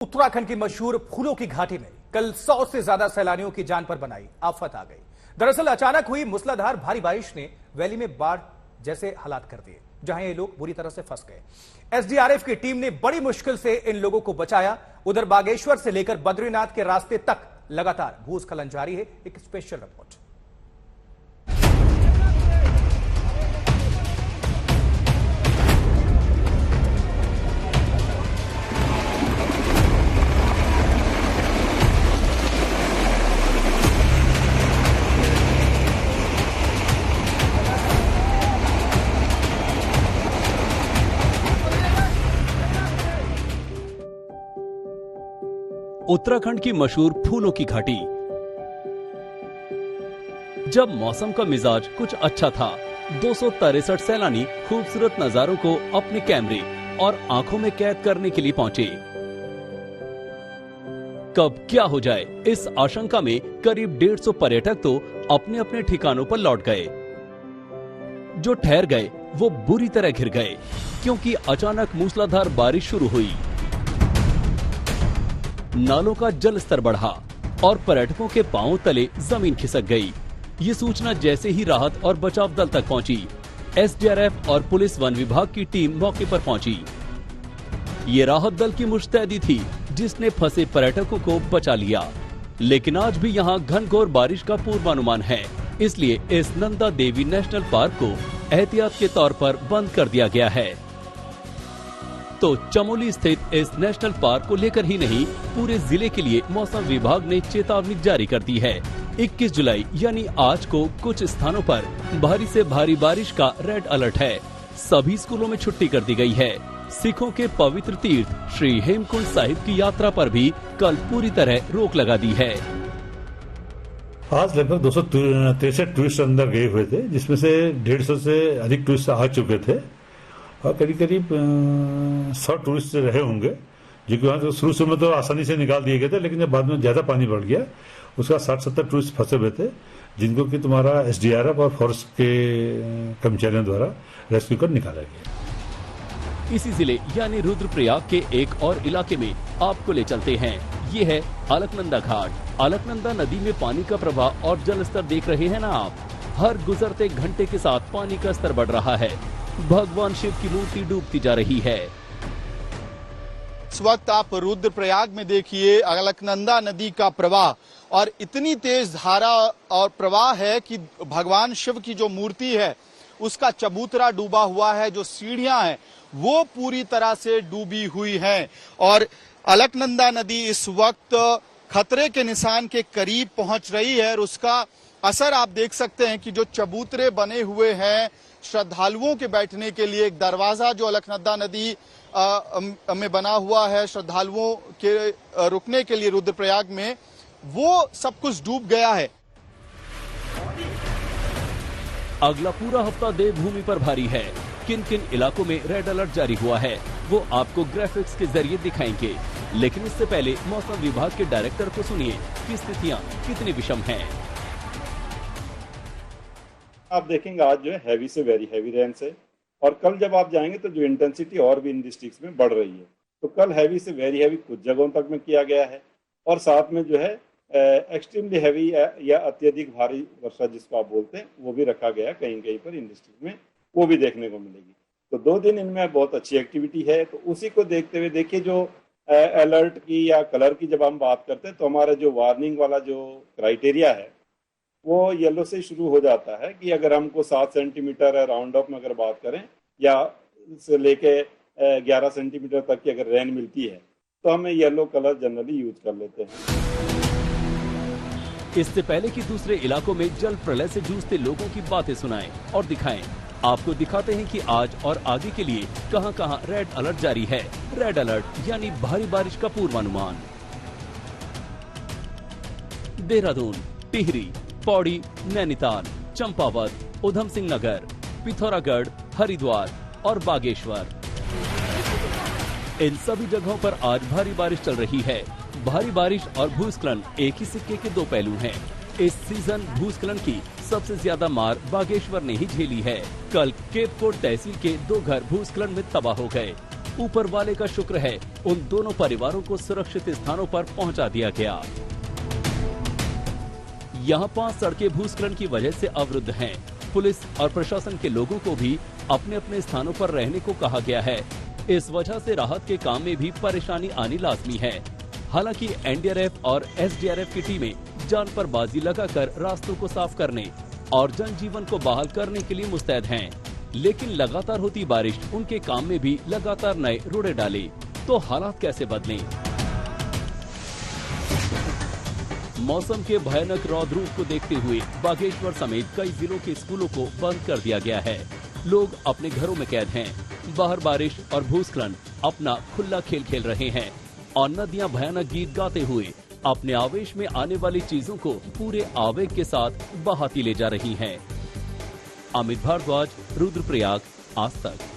उत्तराखंड की मशहूर फूलों की घाटी में कल 100 से ज्यादा सैलानियों की जान पर बनाई आफत आ गई। दरअसल अचानक हुई मूसलाधार भारी बारिश ने वैली में बाढ़ जैसे हालात कर दिए, जहां ये लोग बुरी तरह से फंस गए। एसडीआरएफ की टीम ने बड़ी मुश्किल से इन लोगों को बचाया। उधर बागेश्वर से लेकर बद्रीनाथ के रास्ते तक लगातार भूस्खलन जारी है। एक स्पेशल रिपोर्ट। उत्तराखंड की मशहूर फूलों की घाटी। जब मौसम का मिजाज कुछ अच्छा था, 263 सैलानी खूबसूरत नजारों को अपने कैमरे और आंखों में कैद करने के लिए पहुंचे। कब क्या हो जाए, इस आशंका में करीब 150 पर्यटक तो अपने अपने ठिकानों पर लौट गए। जो ठहर गए वो बुरी तरह घिर गए, क्योंकि अचानक मूसलाधार बारिश शुरू हुई। नालों का जल स्तर बढ़ा और पर्यटकों के पांवों तले जमीन खिसक गई। ये सूचना जैसे ही राहत और बचाव दल तक पहुंची, एसडीआरएफ और पुलिस वन विभाग की टीम मौके पर पहुंची। ये राहत दल की मुस्तैदी थी जिसने फंसे पर्यटकों को बचा लिया। लेकिन आज भी यहाँ घनघोर बारिश का पूर्वानुमान है, इसलिए इस नंदा देवी नेशनल पार्क को एहतियात के तौर पर बंद कर दिया गया है। तो चमोली स्थित इस नेशनल पार्क को लेकर ही नहीं, पूरे जिले के लिए मौसम विभाग ने चेतावनी जारी कर दी है। 21 जुलाई यानी आज को कुछ स्थानों पर भारी से भारी बारिश का रेड अलर्ट है। सभी स्कूलों में छुट्टी कर दी गई है। सिखों के पवित्र तीर्थ श्री हेमकुंड साहिब की यात्रा पर भी कल पूरी तरह रोक लगा दी है। आज लगभग 263 टूरिस्ट अंदर गए हुए थे, जिसमें से 150 से अधिक टूरिस्ट आ चुके थे और करीब 100 टूरिस्ट रहे होंगे, जो कि वहाँ शुरू में तो आसानी से निकाल दिए गए थे, लेकिन जब बाद में ज्यादा पानी बढ़ गया उसका 60-70 टूरिस्ट फंसे हुए थे, जिनको कि तुम्हारा एसडीआरएफ और फॉरेस्ट के कर्मचारियों द्वारा रेस्क्यू कर निकाला गया। इसी जिले यानी रुद्रप्रयाग के एक और इलाके में आपको ले चलते हैं। ये है अलकनंदा घाट। अलकनंदा नदी में पानी का प्रवाह और जल स्तर देख रहे हैं ना आप। हर गुजरते घंटे के साथ पानी का स्तर बढ़ रहा है। भगवान शिव की मूर्ति डूबती जा रही है। इस वक्त आप रुद्रप्रयाग में देखिए अलकनंदा नदी का प्रवाह, और इतनी तेज धारा और प्रवाह है कि भगवान शिव की जो मूर्ति है उसका चबूतरा डूबा हुआ है। जो सीढ़ियां हैं वो पूरी तरह से डूबी हुई हैं और अलकनंदा नदी इस वक्त खतरे के निशान के करीब पहुंच रही है। और उसका असर आप देख सकते हैं कि जो चबूतरे बने हुए हैं श्रद्धालुओं के बैठने के लिए, एक दरवाजा जो अलकनंदा नदी में बना हुआ है श्रद्धालुओं के रुकने के लिए रुद्रप्रयाग में, वो सब कुछ डूब गया है। अगला पूरा हफ्ता देवभूमि पर भारी है। किन किन इलाकों में रेड अलर्ट जारी हुआ है वो आपको ग्राफिक्स के जरिए दिखाएंगे, लेकिन इससे पहले मौसम विभाग के डायरेक्टर को सुनिए कि स्थितियां कितनी विषम हैं। आप देखेंगे आज जो है हैवी से वेरी हैवी रेन से, और कल जब आप जाएंगे तो जो इंटेंसिटी और भी इन डिस्ट्रिक्ट्स में बढ़ रही है। तो कल हैवी से वेरी हैवी कुछ जगहों तक में किया गया है, और साथ में जो है एक्सट्रीमली हैवी या अत्यधिक भारी वर्षा जिसको आप बोलते हैं वो भी रखा गया कहीं कहीं पर इन डिस्ट्रिक्ट में, वो भी देखने को मिलेगी। तो 2 दिन इनमें बहुत अच्छी एक्टिविटी है। तो उसी को देखते हुए देखिए, जो अलर्ट की या कलर की जब हम बात करते हैं तो हमारा जो वार्निंग वाला जो क्राइटेरिया है वो येलो से शुरू हो जाता है कि अगर हमको 7 सेंटीमीटर राउंड ऑफ में अगर बात करें या से लेके 11 सेंटीमीटर तक की अगर रेन मिलती है तो हमें येलो कलर जनरली यूज कर लेते हैं। इससे पहले कि दूसरे इलाकों में जल प्रलय से जूझते लोगों की बातें सुनाएं और दिखाएं, आपको दिखाते हैं कि आज और आगे के लिए कहां-कहां रेड अलर्ट जारी है। रेड अलर्ट यानी भारी बारिश का पूर्वानुमान। देहरादून, टिहरी, पौड़ी, नैनीताल, चंपावत, उधम सिंह नगर, पिथौरागढ़, हरिद्वार और बागेश्वर, इन सभी जगहों पर आज भारी बारिश चल रही है। भारी बारिश और भूस्खलन एक ही सिक्के के 2 पहलू हैं। इस सीजन भूस्खलन की सबसे ज्यादा मार बागेश्वर ने ही झेली है। कल केप कोट तहसील के 2 घर भूस्खलन में तबाह हो गए। ऊपर वाले का शुक्र है उन दोनों परिवारों को सुरक्षित स्थानों पर पहुंचा दिया गया। यहाँ 5 सड़कें भूस्खलन की वजह से अवरुद्ध हैं। पुलिस और प्रशासन के लोगों को भी अपने अपने स्थानों पर रहने को कहा गया है। इस वजह से राहत के काम में भी परेशानी आनी लाजमी है। हालांकि एनडीआरएफ और एसडीआरएफ की टीमें जान पर बाजी लगाकर रास्तों को साफ करने और जनजीवन को बहाल करने के लिए मुस्तैद हैं। लेकिन लगातार होती बारिश उनके काम में भी लगातार नए रोड़े डाले, तो हालात कैसे बदलें? मौसम के भयानक रौद्र रूप को देखते हुए बागेश्वर समेत कई जिलों के स्कूलों को बंद कर दिया गया है। लोग अपने घरों में कैद हैं। बाहर बारिश और भूस्खलन अपना खुला खेल खेल रहे हैं और नदियां भयानक गीत गाते हुए अपने आवेश में आने वाली चीजों को पूरे आवेग के साथ बहाती ले जा रही हैं। अमित भारद्वाज, रुद्रप्रयाग, आज तक।